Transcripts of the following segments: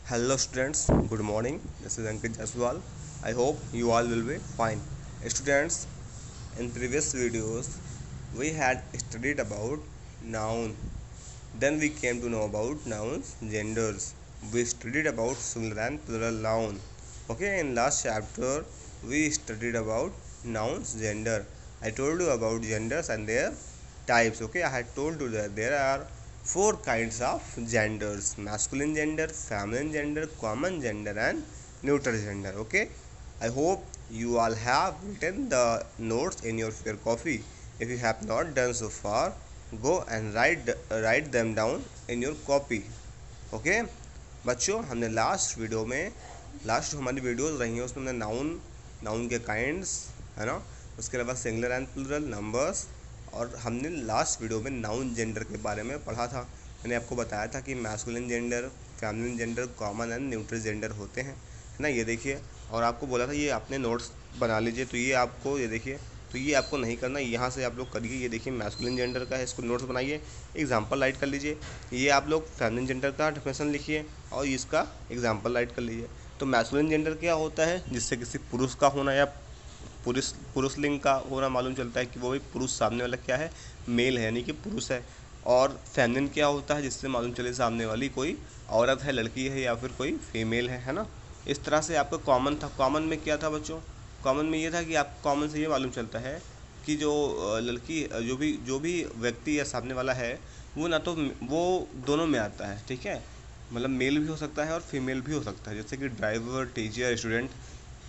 Hello students, good morning. This is Ankit Jaswal. I hope you all will be fine. Students, in previous videos we had studied about noun. Then we came to know about nouns, genders. We studied about singular and plural noun. Okay, in last chapter we studied about nouns, gender. I told you about genders and their types. Okay, I had told you that there are four kinds of genders: masculine gender, feminine gender, common gender, and neutral gender. Okay, I hope you all have written the notes in your fair copy. If you have not done so far, go and write them down in your copy. Okay बच्चों, हमने last हमारी videos रही हैं उसमें हमने noun के kinds, है ना, उसके अलावा सिंगुलर एंड प्लूरल, नंबर्स, और हमने लास्ट वीडियो में नाउन जेंडर के बारे में पढ़ा था। मैंने आपको बताया था कि masculine gender, feminine gender, common and neutral gender होते हैं, है ना। ये देखिए, और आपको बोला था ये आपने नोट्स बना लीजिए। तो ये आपको, ये देखिए, तो ये आपको नहीं करना, यहाँ से आप लोग करिए। ये देखिए मैस्कुलिन जेंडर का है, इसको नोट्स बनाइए, एग्जाम्पल राइट कर लीजिए। ये आप लोग फेमिनिन जेंडर का डेफिनेशन लिखिए और इसका एग्जाम्पल राइट कर लीजिए। तो मैस्कुलिन जेंडर क्या होता है? जिससे किसी पुरुष का होना या पुरुष लिंग का होना मालूम चलता है कि वो भी पुरुष, सामने वाला क्या है, मेल है, यानी कि पुरुष है। और फेमिनिन क्या होता है? जिससे मालूम चले सामने वाली कोई औरत है, लड़की है, या फिर कोई फीमेल है ना। इस तरह से आपका कॉमन था। कॉमन में क्या था बच्चों? कॉमन में ये था कि आप कॉमन से ये मालूम चलता है कि जो लड़की, जो भी व्यक्ति या सामने वाला है, वो ना तो वो दोनों में आता है, ठीक है, मतलब मेल भी हो सकता है और फीमेल भी हो सकता है, जैसे कि ड्राइवर, टीचर, स्टूडेंट।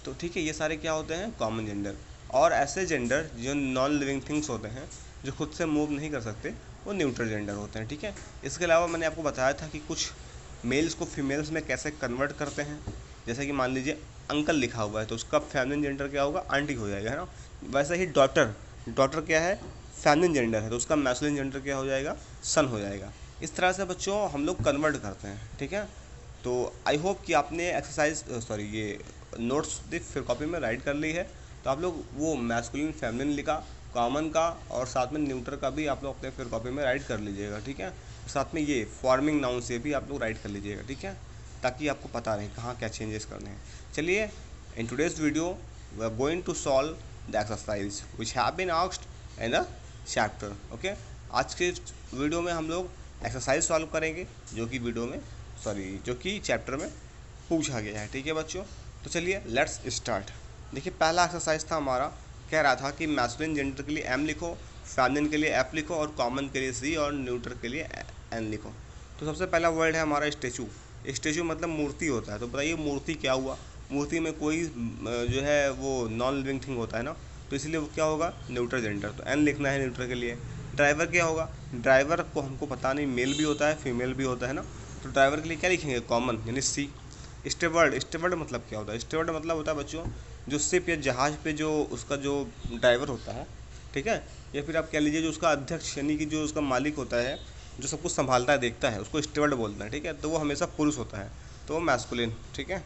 तो ठीक है, ये सारे क्या होते हैं? Common gender. और ऐसे जेंडर जो नॉन लिविंग थिंग्स होते हैं, जो खुद से मूव नहीं कर सकते, वो न्यूट्रल जेंडर होते हैं, ठीक है। इसके अलावा मैंने आपको बताया था कि कुछ मेल्स को फीमेल्स में कैसे कन्वर्ट करते हैं। जैसे कि मान लीजिए अंकल लिखा हुआ है तो उसका फेमिनिन जेंडर क्या होगा? आंटी हो जाएगा, है ना। वैसे ही डॉटर क्या है? फेमिनिन जेंडर है तो उसका मैस्कुलिन जेंडर क्या हो जाएगा? सन हो जाएगा। इस तरह से बच्चों हम लोग कन्वर्ट करते हैं, ठीक है। तो आई होप कि आपने ये नोट्स फिर कॉपी में राइट कर ली है। तो आप लोग वो मैस्कुलिन, फेमिनिन लिखा, कॉमन का और साथ में न्यूट्रल का भी आप लोग अपने फिर कॉपी में राइट कर लीजिएगा, ठीक है। साथ में ये फॉर्मिंग नाउन से भी आप लोग राइट कर लीजिएगा, ठीक है, ताकि आपको पता रहे कहाँ क्या चेंजेस करने हैं। चलिए, in today's video we are going to solve the exercise which have been asked in the chapter. Okay, आज के वीडियो में हम लोग एक्सरसाइज सॉल्व करेंगे जो कि चैप्टर में पूछा गया है, ठीक है बच्चों। तो चलिए लेट्स स्टार्ट। देखिए, पहला एक्सरसाइज था हमारा, कह रहा था कि मैस्कुलिन जेंडर के लिए एम लिखो, फेमिनिन के लिए एफ लिखो, और कॉमन के लिए सी, और न्यूट्रल के लिए एन लिखो। तो सबसे पहला वर्ड है हमारा स्टेचू। स्टेचू मतलब मूर्ति होता है। तो बताइए मूर्ति क्या हुआ? मूर्ति में कोई जो है वो नॉन लिविंग थिंग होता है ना, तो इसलिए वो क्या होगा? Neutral gender. तो एन लिखना है न्यूट्रल के लिए। ड्राइवर क्या होगा? ड्राइवर को हमको पता नहीं, मेल भी होता है, फीमेल भी होता है ना। तो ड्राइवर के लिए क्या लिखेंगे? कॉमन, यानी सी। स्टेवर्ड मतलब क्या होता है? स्टेवर्ड मतलब होता है बच्चों, जो शिप या जहाज़ पे जो उसका जो ड्राइवर होता है, ठीक है, या फिर आप कह लीजिए जो उसका अध्यक्ष, यानी कि जो उसका मालिक होता है, जो सब कुछ संभालता है, देखता है, उसको स्टेवर्ड बोलते हैं, ठीक है। तो वो हमेशा पुरुष होता है, तो वो मैस्कुलिन, ठीक है।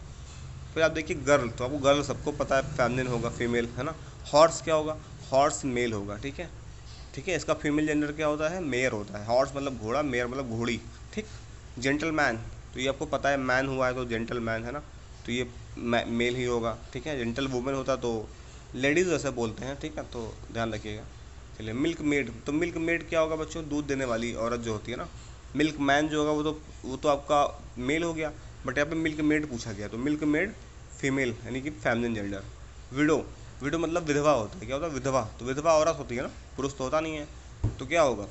फिर आप देखिए गर्ल, तो आपको गर्ल सबको पता है फेमिनिन होगा, फीमेल, है ना। हॉर्स क्या होगा? हॉर्स मेल होगा, ठीक है, ठीक है। इसका फीमेल जेंडर क्या होता है? मेयर होता है। हॉर्स मतलब घोड़ा, मेयर मतलब घोड़ी, ठीक। जेंटलमैन, तो ये आपको पता है, मैन हुआ है तो जेंटलमैन, है ना, तो ये मेल ही होगा, ठीक है। जेंटल वुमेन होता तो लेडीज़ वैसे बोलते हैं, ठीक है, तो ध्यान रखिएगा। चलिए, मिल्क मेड, तो मिल्क मेड क्या होगा बच्चों? दूध देने वाली औरत जो होती है ना। मिल्क मैन जो होगा वो तो आपका मेल हो गया, बट यहाँ पे मिल्क मेड पूछा गया, तो मिल्क मेड फीमेल, यानी कि फेमिनिन जेंडर। विडो, विडो मतलब विधवा होता है। क्या होता है? विधवा। तो विधवा औरत होती है ना, पुरुष तो होता नहीं है, तो क्या होगा?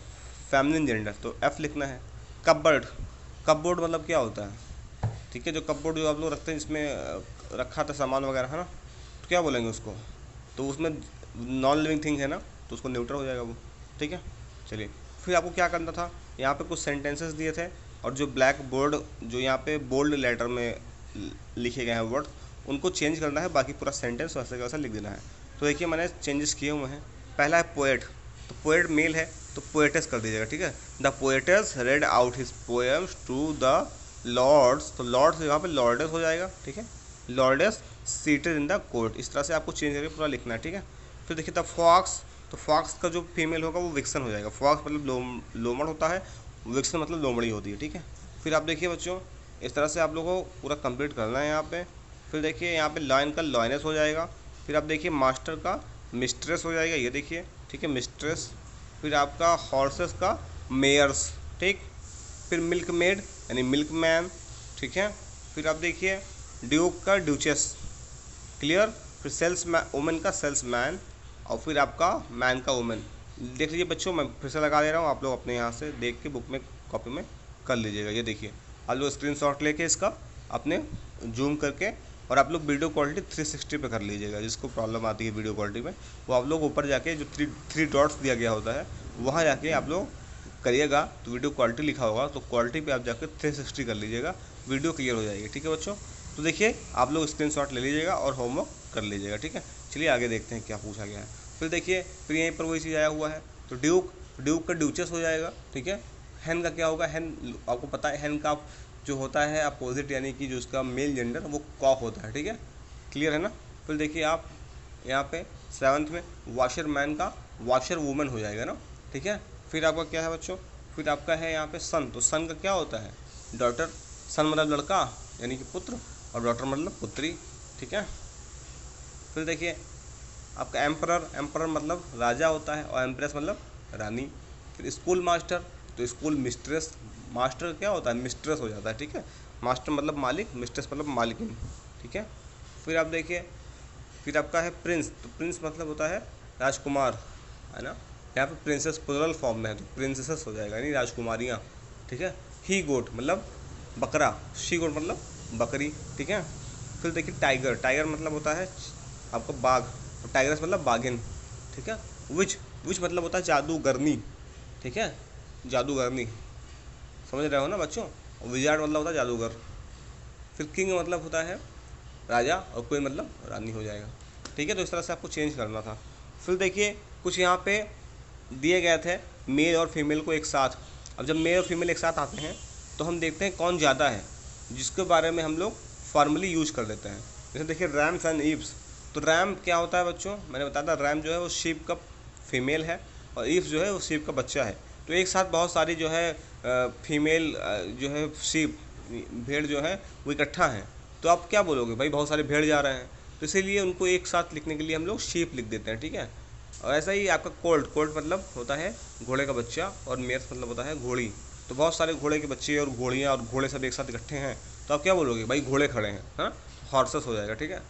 फेमिनिन जेंडर, तो एफ लिखना है। कपबोर्ड, कपबोर्ड मतलब क्या होता है? ठीक है, जो कपबोर्ड जो आप लोग रखते हैं, जिसमें रखा था सामान वगैरह, है ना, तो क्या बोलेंगे उसको? तो उसमें नॉन लिविंग थिंग है ना, तो उसको न्यूट्रल हो जाएगा वो, ठीक है। चलिए, फिर आपको क्या करना था, यहाँ पे कुछ सेंटेंसेस दिए थे, और जो ब्लैक बोर्ड, जो यहाँ पे बोल्ड लेटर में लिखे गए हैं वर्ड, उनको चेंज करना है, बाकी पूरा सेंटेंस वैसे का वैसा लिख देना है। तो देखिए मैंने चेंजेस किए हुए हैं। पहला है पोएट, तो पोएट मेल है, तो पोएटेस कर दीजिएगा, ठीक है। The poetess read out his poems to the lords, तो लॉर्ड्स यहाँ पे लॉर्डेस हो जाएगा, ठीक है। Lords seated in the court, इस तरह से आपको चेंज करके पूरा लिखना है, ठीक है। फिर देखिए द फॉक्स, तो फॉक्स का जो फीमेल होगा वो विक्सन हो जाएगा। फॉक्स मतलब लोमड़ होता है, विक्सन मतलब लोमड़ी होती है, ठीक है। फिर आप देखिए बच्चों, इस तरह से आप लोगों को पूरा कंप्लीट करना है यहाँ पे। फिर देखिए यहाँ पे लॉयन का लॉयनेस हो जाएगा। फिर आप देखिए मास्टर का मिस्ट्रेस हो जाएगा, ये देखिए, ठीक है, मिस्ट्रेस। फिर आपका हॉर्सेस का मेयर्स, ठीक। फिर मिल्क मेड यानी मिल्क मैन, ठीक है। फिर आप देखिए ड्यूक का ड्यूचेस, क्लियर। फिर सेल्स वुमेन का सेल्स मैन, और फिर आपका मैन का वुमेन। देख लीजिए बच्चों, मैं फिर से लगा दे रहा हूँ, आप लोग अपने यहाँ से देख के बुक में कॉपी में कर लीजिएगा। ये देखिए आप लोग स्क्रीनशॉट लेके इसका अपने जूम करके, और आप लोग वीडियो क्वालिटी 360 पे कर लीजिएगा। जिसको प्रॉब्लम आती है वीडियो क्वालिटी में, वो आप लोग ऊपर जाके जो थ्री डॉट्स दिया गया होता है वहाँ जाके आप लोग करिएगा, तो वीडियो क्वालिटी लिखा होगा, तो क्वालिटी पे आप जाकर 360 कर लीजिएगा, वीडियो क्लियर हो जाएगी। ठीक है बच्चों, तो देखिए आप लोग स्क्रीनशॉट ले लीजिएगा और होमवर्क कर लीजिएगा। ठीक है, चलिए आगे देखते हैं क्या पूछा गया है। फिर देखिए फिर यहीं पर वही चीज़ आया हुआ है, तो ड्यूक का ड्यूचेस हो जाएगा। ठीक है, हैन का क्या होगा, हैन आपको पता है, हैन का जो होता है अपोजिट यानी कि जो उसका मेल जेंडर वो कॉक होता है। ठीक है, क्लियर है ना। फिर देखिए आप यहाँ पे 7th में वॉशर मैन का वॉशर वूमन हो जाएगा ना। ठीक है, फिर आपका क्या है बच्चों, फिर आपका है यहाँ पे सन, तो सन का क्या होता है, डॉटर। सन मतलब लड़का यानी कि पुत्र, और डॉटर मतलब पुत्री। ठीक है, फिर देखिए आपका एम्परर मतलब राजा होता है, और एम्प्रेस मतलब रानी। फिर स्कूल मास्टर, तो स्कूल मिस्ट्रेस, मास्टर क्या होता है, मिस्ट्रेस हो जाता है। ठीक है, मास्टर मतलब मालिक, मिस्ट्रेस मतलब मालिकिन। ठीक है, फिर आप देखिए फिर आपका है प्रिंस, तो प्रिंस मतलब होता है राजकुमार, है ना। यहाँ पे प्रिंसेस प्लुरल फॉर्म में है, तो प्रिंसेस हो जाएगा यानी राजकुमारियाँ। ठीक है, ही गोट मतलब बकरा, शी गोट मतलब बकरी। ठीक है, फिर देखिए टाइगर मतलब होता है आपका बाघ, और टाइगरस मतलब बाघिन। ठीक है, विच मतलब होता है जादूगरनी। ठीक है, जादूगरनी, समझ रहे हो ना बच्चों। और विजार्ड मतलब होता है जादूगर। फिर किंग मतलब होता है राजा, और क्वीन मतलब रानी हो जाएगा। ठीक है, तो इस तरह से आपको चेंज करना था। फिर देखिए कुछ यहाँ पे दिए गए थे मेल और फीमेल को एक साथ। अब जब मेल और फीमेल एक साथ आते हैं तो हम देखते हैं कौन ज़्यादा है, जिसके बारे में हम लोग फॉर्मली यूज कर लेते हैं। जैसे देखिए रैम्स एंड ईव्स, तो रैम क्या होता है बच्चों, मैंने बताया था रैम जो है वो शीप का फीमेल है, और ईव्स जो है वो शीप का बच्चा है। तो एक साथ बहुत सारी जो है फीमेल जो है शीप, भेड़ जो है वो इकट्ठा हैं, तो आप क्या बोलोगे भाई, बहुत सारे भेड़ जा रहे हैं, तो इसीलिए उनको एक साथ लिखने के लिए हम लोग शीप लिख देते हैं। ठीक है, और ऐसा ही आपका कोल्ट मतलब होता है घोड़े का बच्चा, और मेयर्स मतलब होता है घोड़ी। तो बहुत सारे घोड़े के बच्चे और घोड़ियाँ और घोड़े सब एक साथ इकट्ठे हैं, तो आप क्या बोलोगे भाई, घोड़े खड़े हैं, हाँ, हॉर्सेस हो जाएगा। ठीक है,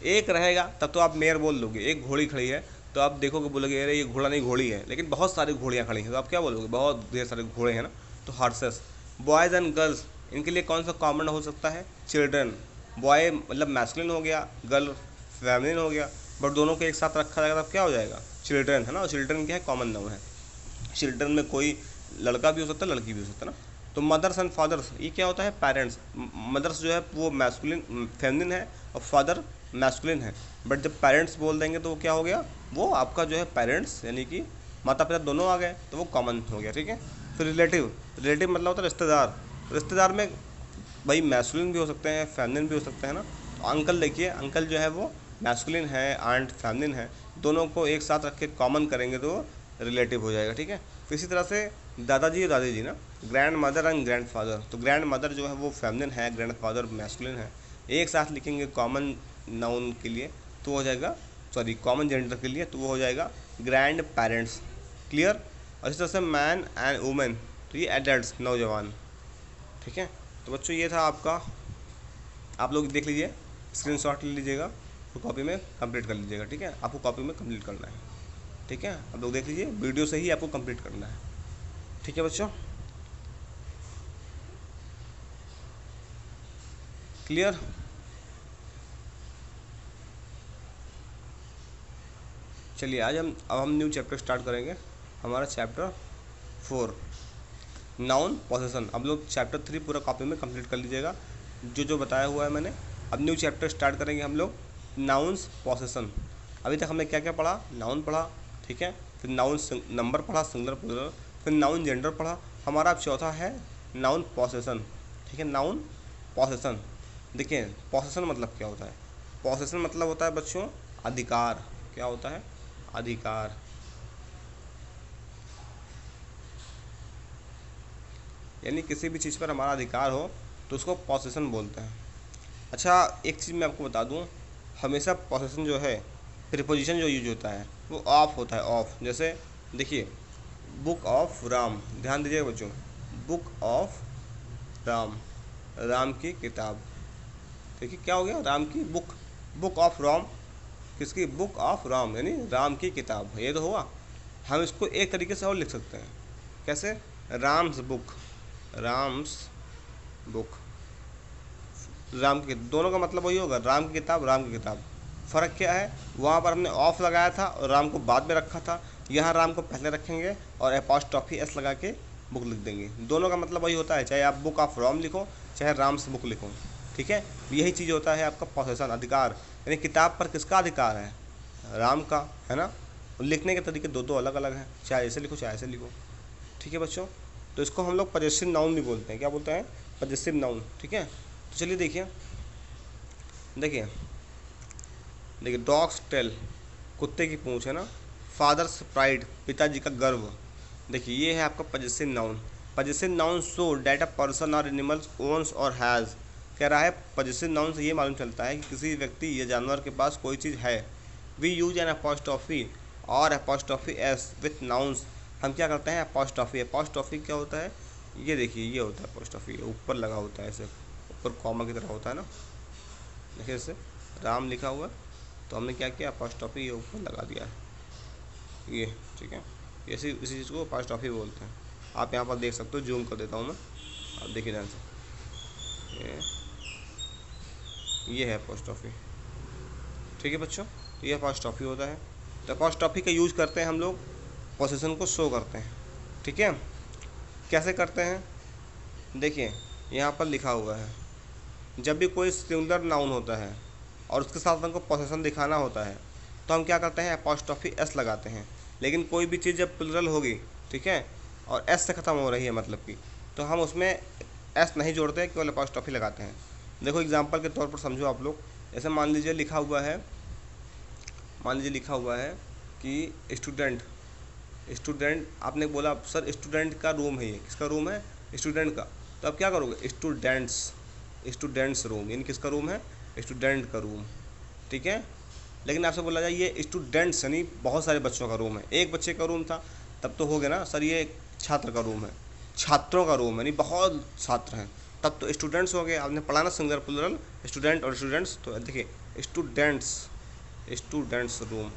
एक रहेगा तब तो आप मेयर बोल दोगे, एक घोड़ी खड़ी है तो आप देखोगे बोलोगे अरे ये घोड़ा नहीं घोड़ी है, लेकिन बहुत सारी घोड़ियाँ खड़ी हैं तो आप क्या बोलोगे, बहुत ढेर सारे घोड़े हैं ना, तो हॉर्सेस। बॉयज़ एंड गर्ल्स, इनके लिए कौन सा कॉमन हो सकता है, चिल्ड्रन। बॉय मतलब मैस्कुलिन हो गया, गर्ल फेमिनिन हो गया, बट दोनों को एक साथ रखा जाएगा तब क्या हो जाएगा, चिल्ड्रन, है ना। और चिल्ड्रन क्या है, कॉमन नाउन है। चिल्ड्रन में कोई लड़का भी हो सकता है, लड़की भी हो सकता है ना। तो मदर्स एंड फादर्स, ये क्या होता है, पेरेंट्स। मदर्स जो है वो मैस्कुलिन फेमिनिन है, और फादर मैस्कुलिन है, बट जब पेरेंट्स बोल देंगे तो वो क्या हो गया, वो आपका जो है पेरेंट्स यानी कि माता पिता दोनों आ गए, तो वो कॉमन हो गया। ठीक है, फिर रिलेटिव मतलब होता है रिश्तेदार। रिश्तेदार में भाई मैस्कुलिन भी हो सकते हैं, फेमिनिन भी हो सकते हैं ना। तो अंकल देखिए, अंकल जो है वो मैस्कुलिन है, आंट फेमिनिन है, दोनों को एक साथ रख के कॉमन करेंगे तो रिलेटिव हो जाएगा। ठीक है, तो इसी तरह से दादाजी और दादी जी ना, grand mother and grand father, तो ग्रैंड मदर जो है वो फेमिनिन है, ग्रैंड फादर मैस्कुलिन है, एक साथ लिखेंगे कॉमन नाउन के लिए तो हो जाएगा, सॉरी कॉमन जेंडर के लिए तो वो हो जाएगा ग्रैंड पेरेंट्स। क्लियर। और इसी तरह से मैन एंड वुमेन, तो ये एडल्ट्स, नौजवान। ठीक है, तो बच्चों ये था आपका, आप लोग देख लीजिए, स्क्रीनशॉट ले लीजिएगा, तो कॉपी में कंप्लीट कर लीजिएगा। ठीक है, आपको कॉपी में कंप्लीट करना है। ठीक है, आप लोग देख लीजिए, वीडियो से ही आपको कंप्लीट करना है। ठीक है बच्चों, क्लियर। चलिए आज अब हम न्यू चैप्टर स्टार्ट करेंगे, हमारा चैप्टर 4 नाउन पोसेसन। अब लोग चैप्टर 3 पूरा कॉपी में कंप्लीट कर लीजिएगा, जो जो बताया हुआ है मैंने। अब न्यू चैप्टर स्टार्ट करेंगे हम लोग, नाउन्स पोसेसन। अभी तक हमने क्या क्या पढ़ा, नाउन पढ़ा, ठीक है, फिर नाउन नंबर पढ़ा, सिंगुलर प्लूरल, फिर नाउन जेंडर पढ़ा। हमारा अब चौथा है नाउन पोसेसन। ठीक है, नाउन पोसेसन। देखिए पोसेसन मतलब क्या होता है, पोसेसन मतलब होता है बच्चों अधिकार। क्या होता है, अधिकार। यानी किसी भी चीज़ पर हमारा अधिकार हो तो उसको पोसेशन बोलते हैं। अच्छा, एक चीज़ मैं आपको बता दूं, हमेशा पोसेशन जो है, प्रीपोजिशन जो यूज होता है वो ऑफ होता है, ऑफ। जैसे देखिए, बुक ऑफ राम, ध्यान दीजिएगा बच्चों, बुक ऑफ राम, राम की किताब। देखिए क्या हो गया, राम की बुक, बुक ऑफ राम, किसकी, बुक ऑफ राम, यानी राम की किताब, ये तो हुआ। हम इसको एक तरीके से और लिख सकते हैं, कैसे, राम्स बुक, राम्स बुक, राम की, दोनों का मतलब वही होगा, राम की किताब, राम की किताब। फ़र्क क्या है, वहाँ पर हमने ऑफ लगाया था और राम को बाद में रखा था, यहाँ राम को पहले रखेंगे और एपॉस्ट्रॉफी एस लगा के बुक लिख देंगे। दोनों का मतलब वही होता है, चाहे आप बुक ऑफ राम लिखो चाहे राम्स बुक लिखो, ठीक है। यही चीज़ होता है आपका पोसेशन, अधिकार, यानी किताब पर किसका अधिकार है, राम का, है ना। लिखने के तरीके दो अलग अलग हैं, चाहे ऐसे लिखो चाहे ऐसे लिखो, ठीक है बच्चों। तो इसको हम लोग पजेसिव नाउन भी बोलते हैं, क्या बोलते हैं, पजेसिव नाउन, ठीक है। तो चलिए देखिए, देखिए देखिए, डॉग्स टेल, कुत्ते की पूंछ, है ना। फादर्स प्राइड, पिताजी का गर्व। देखिए ये है आपका possessive noun. Possessive noun show that a person और एनिमल्स ओन्स और हैज़। कह रहा है पजेसिव नाउन से ये मालूम चलता है कि किसी व्यक्ति या जानवर के पास कोई चीज़ है। वी यूज एन अपॉस्ट्रोफी और अपॉस्ट्रोफी एस विथ नाउन्स। हम क्या करते हैं, अपॉस्ट्रोफी, अपॉस्ट्रोफी क्या होता है, ये देखिए ये होता है अपॉस्ट्रोफी, ऊपर लगा होता है, ऐसे ऊपर कॉमा की तरह होता है ना। देखिए जैसे राम लिखा हुआ, तो हमने क्या किया, अपॉस्ट्रोफी ये ऊपर लगा दिया ये, ठीक है। इसी चीज़ को अपॉस्ट्रोफी बोलते हैं। आप यहाँ पर देख सकते हो, जूम कर देता हूँ मैं, आप देखिए ध्यान से, ये है अपॉस्ट्रोफी, ठीक है बच्चों। तो ये अपॉस्ट्रोफी होता है। तो अपॉस्ट्रोफी का यूज करते हैं हम लोग, पोजीशन को शो करते हैं, ठीक है। कैसे करते हैं, देखिए यहाँ पर लिखा हुआ है, जब भी कोई सिंगुलर नाउन होता है और उसके साथ हमको पोजीशन दिखाना होता है तो हम क्या करते हैं, अपॉस्ट्रोफी एस लगाते हैं। लेकिन कोई भी चीज़ जब प्लुरल होगी, ठीक है, और एस से ख़त्म हो रही है मतलब कि, तो हम उसमें एस नहीं जोड़ते, केवल अपॉस्ट्रोफी लगाते हैं। देखो एग्जांपल के तौर पर समझो आप लोग, जैसे मान लीजिए लिखा हुआ है, मान लीजिए लिखा हुआ है कि स्टूडेंट, स्टूडेंट, आपने बोला सर स्टूडेंट का रूम है, ये किसका रूम है, स्टूडेंट का। तो अब क्या करोगे, स्टूडेंट्स, स्टूडेंट्स रूम, यानी किसका रूम है, स्टूडेंट का रूम, ठीक है। लेकिन आपसे बोला जाए ये स्टूडेंट्स, यानी बहुत सारे बच्चों का रूम है, एक बच्चे का रूम था तब तो हो गया ना सर, ये छात्र का रूम है, छात्रों का रूम है, यानी बहुत छात्र हैं, तब तो स्टूडेंट्स हो गए। आपने पढ़ा ना सिंगुलर प्लुरल, स्टूडेंट और स्टूडेंट्स, तो देखिए स्टूडेंट्स, स्टूडेंट्स रूम।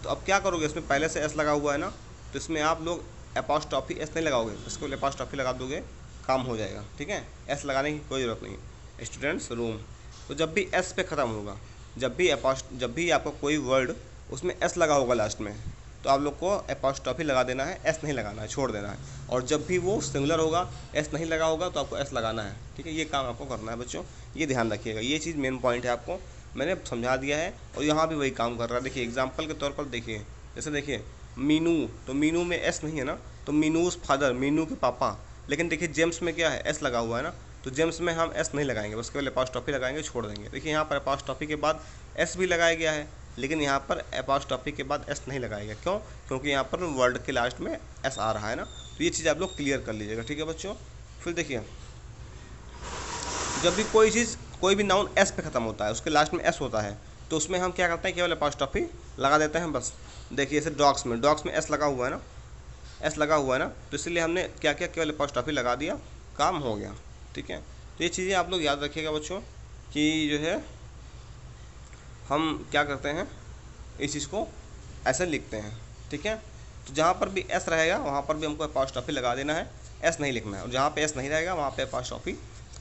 तो अब क्या करोगे, इसमें पहले से एस लगा हुआ है ना, तो इसमें आप लोग अपॉस्ट्रोफी एस नहीं लगाओगे, इसको अपॉस्ट्रोफी लगा दोगे, काम हो जाएगा, ठीक है। एस लगाने की कोई ज़रूरत नहीं है, स्टूडेंट्स रूम। तो जब भी एस पे ख़त्म होगा, जब भी आपका कोई वर्ड उसमें एस लगा होगा लास्ट में, तो आप लोग को अपॉस्ट्रोफी लगा देना है, एस नहीं लगाना है, छोड़ देना है। और जब भी वो सिंगुलर होगा, एस नहीं लगा होगा, तो आपको एस लगाना है, ठीक है। ये काम आपको करना है बच्चों, ये ध्यान रखिएगा, ये चीज़ मेन पॉइंट है, आपको मैंने समझा दिया है। और यहाँ भी वही काम कर रहा है। देखिए एग्जाम्पल के तौर पर देखिए, जैसे देखिए मीनू, तो मीनू में एस नहीं है ना, तो मीनूज़ फादर, मीनू के पापा। लेकिन देखिए जेम्स में क्या है, एस लगा हुआ है ना, तो जेम्स में हम एस नहीं लगाएंगे, बस केवल अपॉस्ट्रोफी लगाएंगे, छोड़ देंगे। देखिए यहाँ पर अपॉस्ट्रोफी के बाद एस भी लगाया गया है, लेकिन यहाँ पर अपॉस्ट्रोफी के बाद एस नहीं लगाएगा, क्यों, क्योंकि यहाँ पर वर्ड के लास्ट में एस आ रहा है ना। तो ये चीज़ आप लोग क्लियर कर लीजिएगा, ठीक है बच्चों। फिर देखिए, जब भी कोई चीज़, कोई भी नाउन एस पे ख़त्म होता है, उसके लास्ट में एस होता है, तो उसमें हम क्या करते हैं, केवल अपॉस्ट्रोफी लगा देते हैं बस। देखिए जैसे डॉग्स में, डॉग्स में एस लगा हुआ है ना, एस लगा हुआ है ना, तो इसलिए हमने क्या किया, केवल अपॉस्ट्रोफी लगा दिया, काम हो गया, ठीक है। तो ये चीज़ें आप लोग याद रखिएगा बच्चों, कि जो है हम क्या करते हैं, इस चीज़ को ऐसे लिखते हैं, ठीक है। तो जहाँ पर भी एस रहेगा वहाँ पर भी हमको अपॉस्ट्रोफी लगा देना है, एस नहीं लिखना है। और जहाँ पे एस नहीं रहेगा वहाँ पे अपॉस्ट्रोफी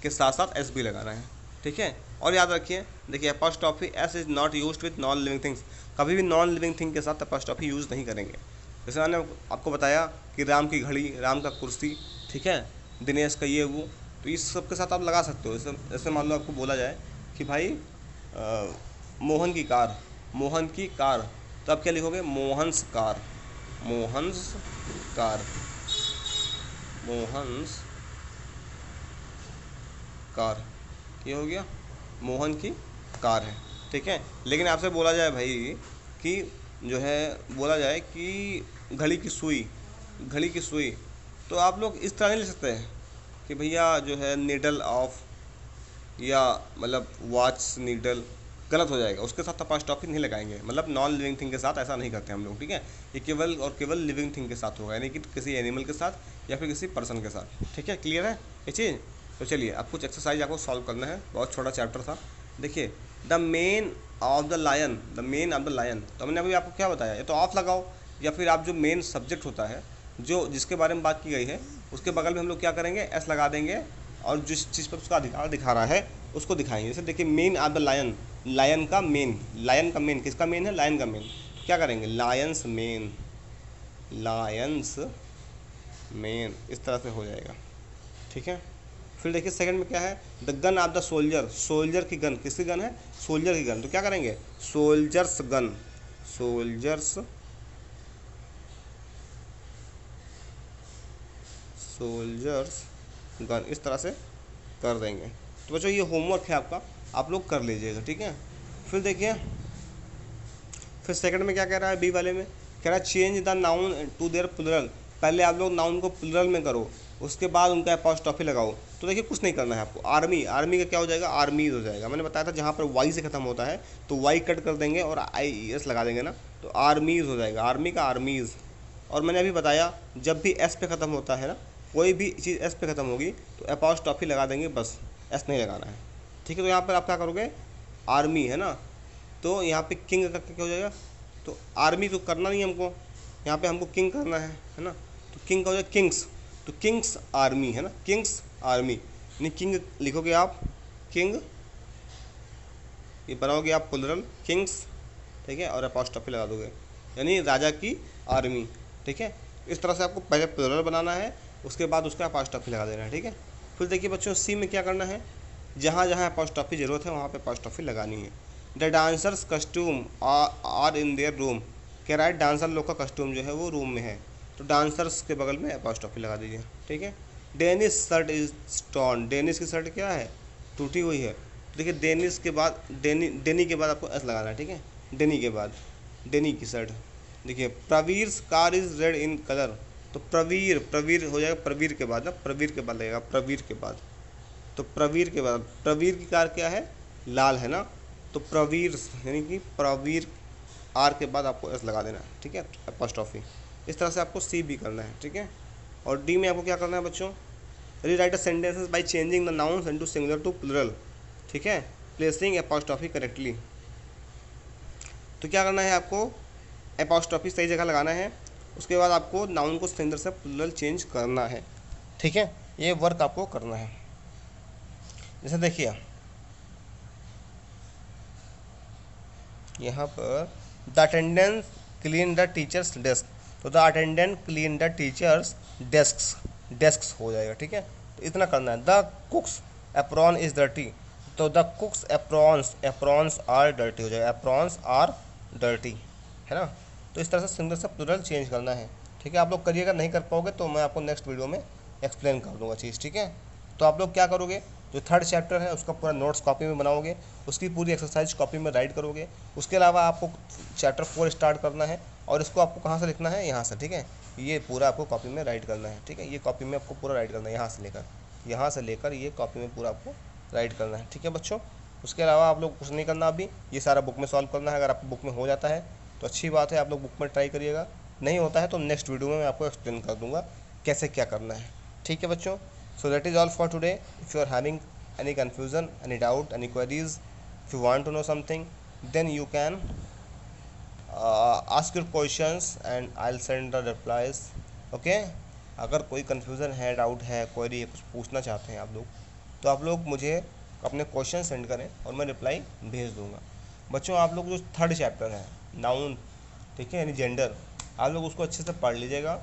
के साथ साथ एस भी लगाना है, ठीक है। और याद रखिए, देखिए apostrophe S is not used with non living things, कभी भी नॉन लिविंग थिंग के साथ अपॉस्ट्रोफी यूज़ नहीं करेंगे। जैसे मैंने आपको बताया कि राम की घड़ी, राम का कुर्सी, ठीक है, दिनेश का ये वो, तो इस सब के साथ आप लगा सकते हो। जैसे मान लो आपको बोला जाए कि भाई मोहन की कार, मोहन की कार, तो आप क्या लिखोगे, Mohan's car, Mohan's car, Mohan's car, ये हो गया, मोहन की कार है, ठीक है। लेकिन आपसे बोला जाए भाई कि जो है, बोला जाए कि घड़ी की सुई, घड़ी की सुई, तो आप लोग इस तरह नहीं लिख सकते हैं कि भैया जो है नीडल ऑफ या मतलब वॉच नीडल, गलत हो जाएगा, उसके साथ अपोस्ट्रोफी नहीं लगाएंगे। मतलब नॉन लिविंग थिंग के साथ ऐसा नहीं करते हम लोग, ठीक है। ये केवल और केवल लिविंग थिंग के साथ होगा, यानी कि किसी एनिमल के साथ या फिर किसी पर्सन के साथ, ठीक है। क्लियर है ये चीज़? तो चलिए अब कुछ एक्सरसाइज आपको सॉल्व करना है, बहुत छोटा चैप्टर था। देखिए, the mane of the lion, the mane of the lion, तो मैंने अभी आपको क्या बताया, ये तो ऑफ लगाओ, या फिर आप जो मेन सब्जेक्ट होता है जो जिसके बारे में बात की गई है उसके बगल में हम लोग क्या करेंगे, एस लगा देंगे, और जिस चीज़ पर उसका अधिकार दिखा रहा है उसको दिखाएंगे। जैसे देखिए, mane of the lion, lion का मेन, लायन का मेन किसका मेन है, लायन का मेन। क्या करेंगे, लायंस मेन, लायंस मेन, इस तरह से हो जाएगा, ठीक है। फिर देखिए सेकंड में क्या है, the gun of the soldier, soldier की गन, किसकी गन है, सोल्जर की गन। तो क्या करेंगे, soldiers gun, soldiers, soldiers gun, इस तरह से कर देंगे। तो बच्चों ये होमवर्क है आपका, आप लोग कर लीजिएगा, ठीक है। फिर देखिए, फिर सेकंड में क्या कह रहा है, बी वाले में कह रहा है change the noun to their plural. पहले आप लोग नाउन को प्लुरल में करो, उसके बाद उनका अपॉस्ट्रोफी लगाओ। तो देखिए कुछ नहीं करना है आपको, आर्मी, आर्मी का क्या हो जाएगा, आर्मीज हो जाएगा। मैंने बताया था जहाँ पर वाई से खत्म होता है तो वाई कट कर देंगे और आई एस लगा देंगे ना, तो आर्मीज हो जाएगा, आर्मी का आर्मीज। और मैंने अभी बताया जब भी एस पे ख़त्म होता है ना, कोई भी चीज़ एस पे ख़त्म होगी तो अपॉस्ट्रोफी लगा देंगे, बस एस नहीं लगाना है, ठीक है। तो यहाँ पर आप क्या करोगे, आर्मी है ना, तो यहाँ पे किंग का क्या हो जाएगा, तो आर्मी तो करना नहीं हमको, यहाँ पे हमको किंग करना है ना, तो किंग का हो जाएगा किंग्स, तो किंग्स आर्मी है ना, किंग्स आर्मी, यानी किंग लिखोगे आप, किंग, ये बनाओगे आप प्लुरल किंग्स, ठीक है, और अपॉस्ट्रोफी लगा दोगे, यानी राजा की आर्मी, ठीक है। इस तरह से आपको पहले प्लुरल बनाना है, उसके बाद उसका अपॉस्ट्रोफी लगा देना है, ठीक है। फिर देखिए बच्चों सी में क्या करना है, जहाँ जहाँ अपॉस्ट्रोफी ज़रूरत है वहाँ पे अपॉस्ट्रोफी लगानी है। The dancers costume are in their room, कह रहा है डांसर लोग का कस्ट्यूम जो है वो रूम में है, तो डांसर्स के बगल में अपॉस्ट्रोफी लगा दीजिए, ठीक है। Dennis shirt is torn, Dennis की शर्ट क्या है, टूटी हुई है। देखिए डेनिस के बाद डेनी के बाद आपको एस लगाना है, ठीक है, डेनी के बाद, डेनी की शर्ट। देखिए Praveer's car is red in colour, तो प्रवीर, प्रवीर हो जाएगा प्रवीर के बाद ना, प्रवीर के बाद लगेगा, प्रवीर के बाद, तो प्रवीर के बाद, प्रवीर की कार क्या है, लाल है ना, तो प्रवीर यानी कि प्रवीर, आर के बाद आपको एस लगा देना है, ठीक है, अपॉस्ट्रोफी। इस तरह से आपको सी भी करना है, ठीक है। और डी में आपको क्या करना है बच्चों, rewrite a sentences by changing the nouns into singular to plural, ठीक है, प्लेसिंग अपॉस्ट्रोफी करेक्टली। तो क्या करना है आपको, अपॉस्ट्रोफी सही जगह लगाना है, उसके बाद आपको नाउन को सिंगुलर से प्लुरल चेंज करना है, ठीक है। ये वर्क आपको करना है। जैसे देखिए यहाँ पर the attendant clean the teacher's desk, तो the attendant clean the teacher's desk, desk हो जाएगा, ठीक है। तो इतना करना है। The cook's apron is dirty, तो the cook's aprons, aprons are dirty हो जाएगा, एप्रॉन्स आर डर्टी, है ना। तो इस तरह से सिंगल से प्लुरल चेंज करना है, ठीक है। आप लोग करिएगा, नहीं कर पाओगे तो मैं आपको नेक्स्ट वीडियो में एक्सप्लेन कर दूंगा चीज़, ठीक है। तो आप लोग क्या करोगे, जो थर्ड चैप्टर है उसका पूरा नोट्स कॉपी में बनाओगे, उसकी पूरी एक्सरसाइज कॉपी में राइट करोगे। उसके अलावा आपको चैप्टर 4 स्टार्ट करना है, और इसको आपको कहाँ से लिखना है, यहाँ से, ठीक है। ये पूरा आपको कॉपी में राइट करना है, ठीक है। ये कॉपी में आपको पूरा राइट करना है, यहाँ से लेकर ये कॉपी में पूरा आपको राइट करना है, ठीक है बच्चों। उसके अलावा आप लोग कुछ नहीं करना, अभी ये सारा बुक में सॉल्व करना है। अगर आपको बुक में हो जाता है तो अच्छी बात है, आप लोग बुक में ट्राई करिएगा, नहीं होता है तो नेक्स्ट वीडियो में मैं आपको एक्सप्लेन कर दूँगा कैसे क्या करना है, ठीक है बच्चों। So that is all for today. If you are having any confusion, any doubt, any queries, if you want to know something, then you can ask your questions and I'll send the replies. Okay? अगर कोई confusion है, doubt है, query है, कुछ पूछना चाहते हैं आप लोग, तो आप लोग मुझे अपने क्वेश्चन सेंड करें और मैं रिप्लाई भेज दूँगा। बच्चों आप लोग जो थर्ड चैप्टर है नाउन, ठीक है, यानी जेंडर, आप लोग उसको अच्छे से पढ़ लीजिएगा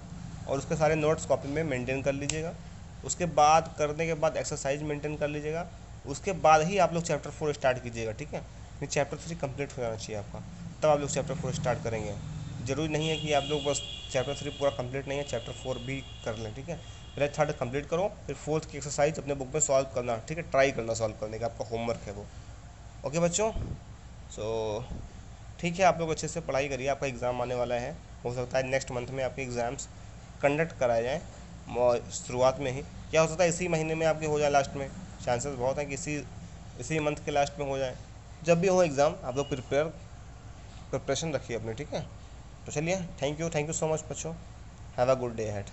और उसके सारे नोट्स कॉपी में मेंटेन कर लीजिएगा। उसके बाद करने के बाद एक्सरसाइज मेंटेन कर लीजिएगा, उसके बाद ही आप लोग चैप्टर 4 स्टार्ट कीजिएगा, ठीक है। नहीं चैप्टर 3 कंप्लीट हो जाना चाहिए आपका, तब आप लोग चैप्टर 4 स्टार्ट करेंगे। ज़रूरी नहीं है कि आप लोग बस चैप्टर 3 पूरा कंप्लीट नहीं है, चैप्टर 4 भी कर लें, ठीक है। पहले थर्ड कंप्लीट करो, फिर फोर्थ की एक्सरसाइज अपने बुक में सॉल्व करना, ठीक है, ट्राई करना सॉल्व करने का, आपका होमवर्क है वो। ओके बच्चों, सो ठीक है, आप लोग अच्छे से पढ़ाई करिए, आपका एग्ज़ाम आने वाला है, हो सकता है नेक्स्ट मंथ में आपके एग्ज़ाम्स कंडक्ट कराए जाएँ, शुरुआत में ही, क्या हो सकता है इसी महीने में आपके हो जाए, लास्ट में चांसेस बहुत हैं कि इसी इसी मंथ के लास्ट में हो जाए। जब भी हो एग्ज़ाम आप लोग प्रिपरेशन रखिए अपनी, ठीक है। तो चलिए, थैंक यू सो मच बच्चों। Have a good day ahead.